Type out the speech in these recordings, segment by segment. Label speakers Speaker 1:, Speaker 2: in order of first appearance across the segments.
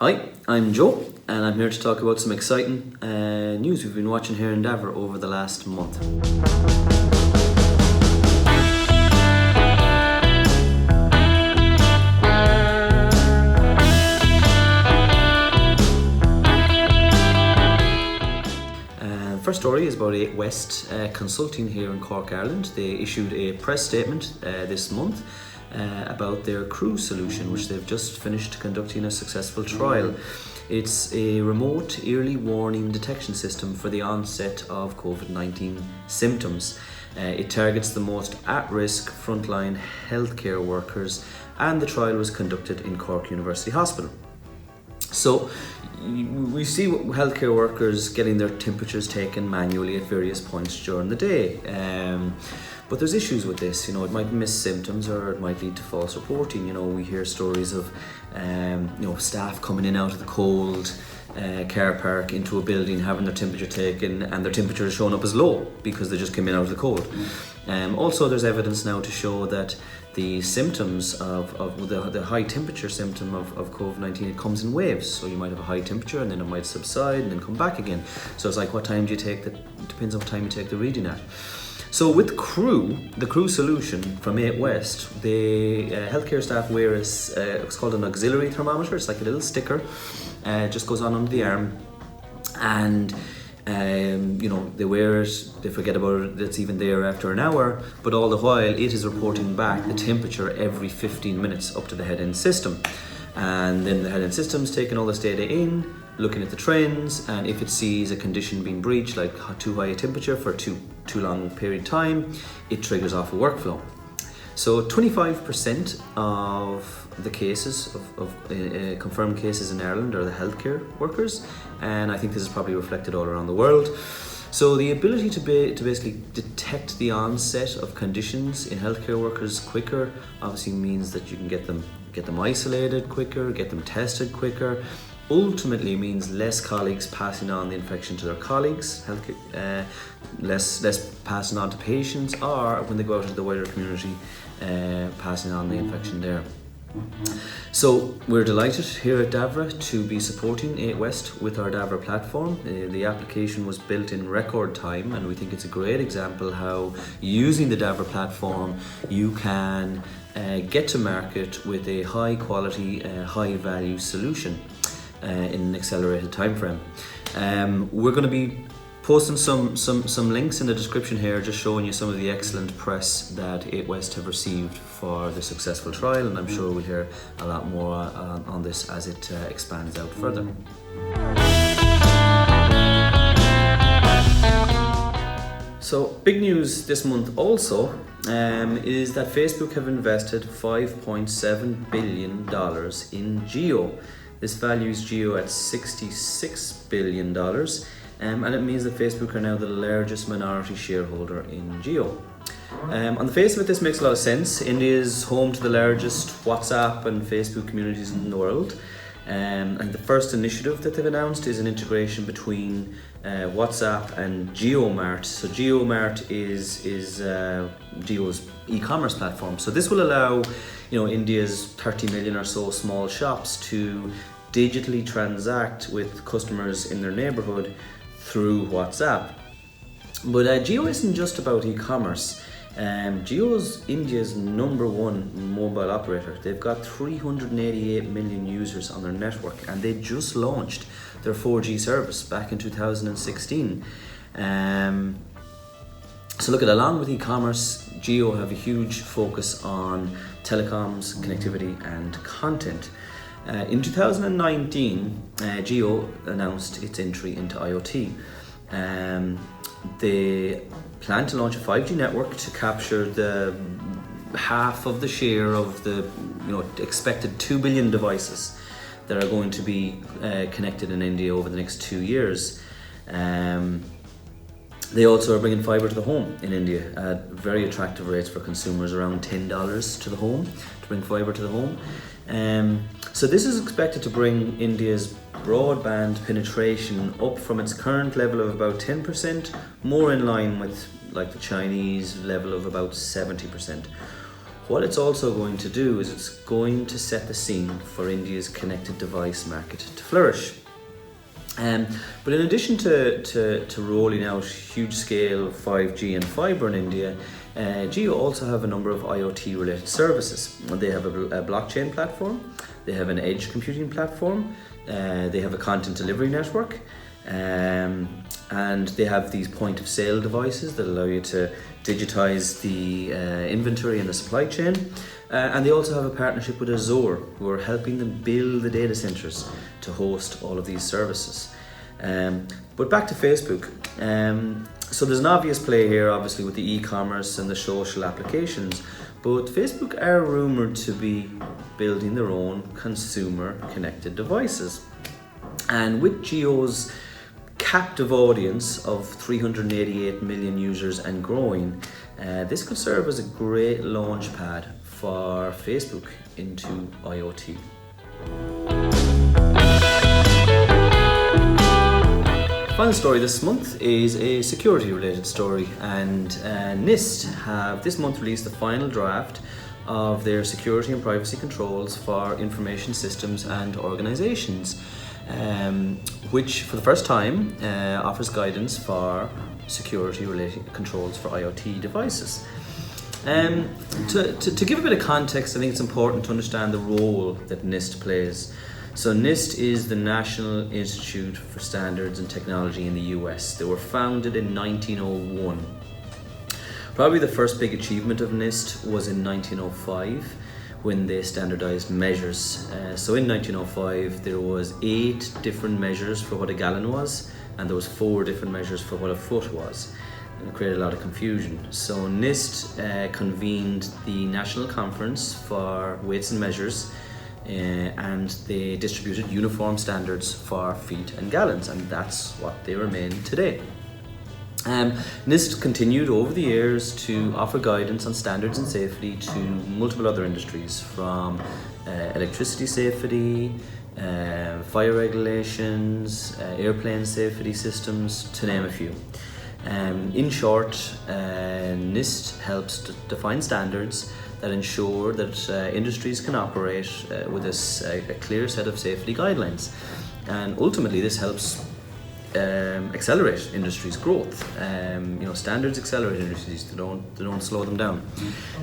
Speaker 1: Hi, I'm Joe, and I'm here to talk about some exciting news we've been watching here in Davra over the last month. First story is about 8 West Consulting here in Cork, Ireland. They issued a press statement this month about their crew solution, which they've just finished conducting a successful trial. It's a remote early warning detection system for the onset of COVID-19 symptoms. It targets the most at-risk frontline healthcare workers, and the trial was conducted in Cork University Hospital. So we see healthcare workers getting their temperatures taken manually at various points during the day. But there's issues with this. It might miss symptoms or it might lead to false reporting. We hear stories of staff coming in out of the cold car park into a building, having their temperature taken, and their temperature is showing up as low because they just came in out of the cold. Also, there's evidence now to show that the symptoms of the high temperature symptom of COVID-19, it comes in waves. So you might have a high temperature and then it might subside and then come back again. So it's like, what time do you take it depends on what time you take the reading at. So with the crew solution from 8 West, the healthcare staff wear it's called an auxiliary thermometer. It's like a little sticker, just goes on under the arm, and they wear it, they forget about it, it's even there after an hour, but all the while it is reporting back the temperature every 15 minutes up to the head-end system. And then the head-end system's taking all this data in, looking at the trends, and if it sees a condition being breached, like too high a temperature for too long period of time, it triggers off a workflow. So 25% of the cases of confirmed cases in Ireland are the healthcare workers, and I think this is probably reflected all around the world. So the ability to basically detect the onset of conditions in healthcare workers quicker obviously means that you can get them isolated quicker, get them tested quicker. Ultimately means less colleagues passing on the infection to their colleagues, less passing on to patients, or when they go out into the wider community, passing on the infection there. So we're delighted here at Davra to be supporting 8 West with our Davra platform. The application was built in record time, and we think it's a great example how using the Davra platform you can get to market with a high quality, high value solution in an accelerated time frame. We're going to be posting some links in the description here, just showing you some of the excellent press that 8 West have received for the successful trial, and I'm sure we'll hear a lot more on this as it expands out further. So big news this month also is that Facebook have invested $5.7 billion in Geo. This values Geo at $66 billion. And it means that Facebook are now the largest minority shareholder in Geo. On the face of it, this makes a lot of sense. India is home to the largest WhatsApp and Facebook communities in the world. And the first initiative that they've announced is an integration between WhatsApp and Mart. So Mart is Geo's e-commerce platform. So this will allow India's 30 million or so small shops to digitally transact with customers in their neighborhood through WhatsApp. But Geo isn't just about e-commerce. Geo's India's #1 mobile operator. They've got 388 million users on their network, and they just launched their 4G service back in 2016. So look, along with e-commerce, Geo have a huge focus on telecoms, connectivity and content. In 2019, Geo announced its entry into IoT. They plan to launch a 5G network to capture the half of the share of the expected 2 billion devices that are going to be connected in India over the next 2 years. They also are bringing fibre to the home in India at very attractive rates for consumers, around $10 to the home, to bring fibre to the home. So this is expected to bring India's broadband penetration up from its current level of about 10%, more in line with like the Chinese level of about 70%. What it's also going to do is it's going to set the scene for India's connected device market to flourish. But in addition to rolling out huge scale 5G and fibre in India, Jio also have a number of IoT related services. They have a blockchain platform, they have an edge computing platform, they have a content delivery network, and they have these point of sale devices that allow you to digitize the inventory and the supply chain. And they also have a partnership with Azure, who are helping them build the data centers to host all of these services. But back to Facebook. So there's an obvious play here, obviously, with the e-commerce and the social applications, but Facebook are rumored to be building their own consumer connected devices. And with Jio's captive audience of 388 million users and growing, this could serve as a great launch pad for Facebook into IoT. Final story this month is a security related story, and NIST have this month released the final draft of their security and privacy controls for information systems and organizations, which for the first time offers guidance for security related controls for IoT devices. To give a bit of context, I think it's important to understand the role that NIST plays. So NIST is the National Institute for Standards and Technology in the US. They were founded in 1901. Probably the first big achievement of NIST was in 1905 when they standardized measures. So in 1905 there was 8 different measures for what a gallon was, and there was 4 different measures for what a foot was. And it created a lot of confusion. So NIST convened the National Conference for Weights and Measures, and they distributed uniform standards for feet and gallons, and that's what they remain today. NIST continued over the years to offer guidance on standards and safety to multiple other industries, from electricity safety, fire regulations, airplane safety systems, to name a few. In short, NIST helps to define standards that ensure that industries can operate with a clear set of safety guidelines, and ultimately this helps accelerate industries' growth. Standards accelerate industries; they don't slow them down.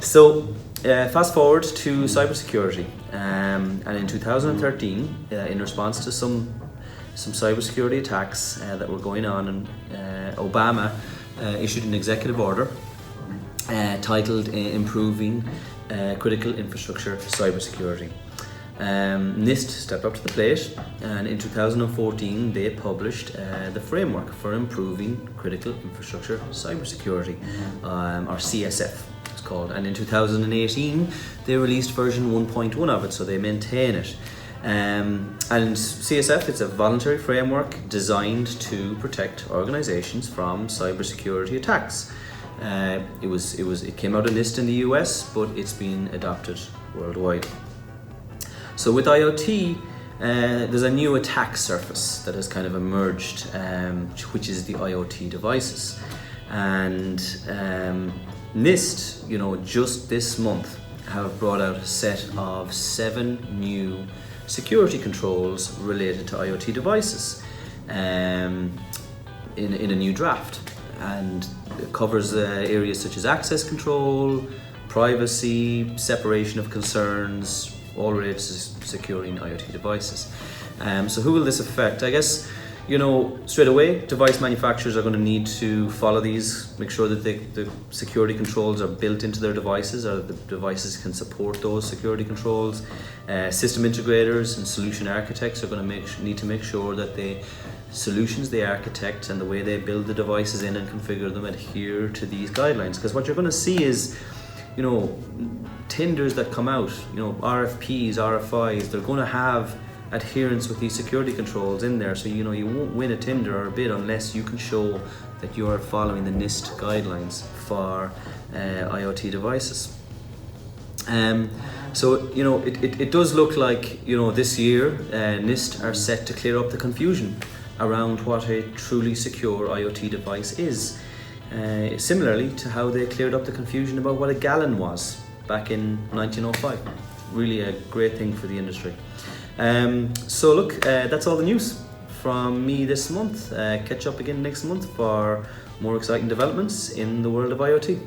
Speaker 1: So fast forward to cybersecurity, and in 2013, in response to some cybersecurity attacks that were going on, and Obama issued an executive order titled Improving Critical Infrastructure Cybersecurity. NIST stepped up to the plate, and in 2014 they published the framework for improving critical infrastructure cybersecurity, or CSF it's called, and in 2018 they released version 1.1 of it, so they maintain it. And CSF, it's a voluntary framework designed to protect organizations from cybersecurity attacks. It came out of NIST in the US, but it's been adopted worldwide. So with IoT, there's a new attack surface that has kind of emerged, which is the IoT devices. And NIST, just this month have brought out a set of 7 new security controls related to IoT devices in a new draft, and it covers areas such as access control, privacy, separation of concerns, all related to securing IoT devices. So who will this affect? I guess, straight away, device manufacturers are going to need to follow these, make sure that the security controls are built into their devices, or the devices can support those security controls. System integrators and solution architects are going to need to make sure that the solutions they architect and the way they build the devices in and configure them adhere to these guidelines. Because what you're going to see is, tenders that come out, RFPs, RFIs, they're going to have adherence with these security controls in there. So you won't win a tender or a bid unless you can show that you are following the NIST guidelines for IoT devices. So it does look like this year NIST are set to clear up the confusion around what a truly secure IoT device is, similarly to how they cleared up the confusion about what a gallon was back in 1905. Really a great thing for the industry. So look, that's all the news from me this month. Catch up again next month for more exciting developments in the world of IoT.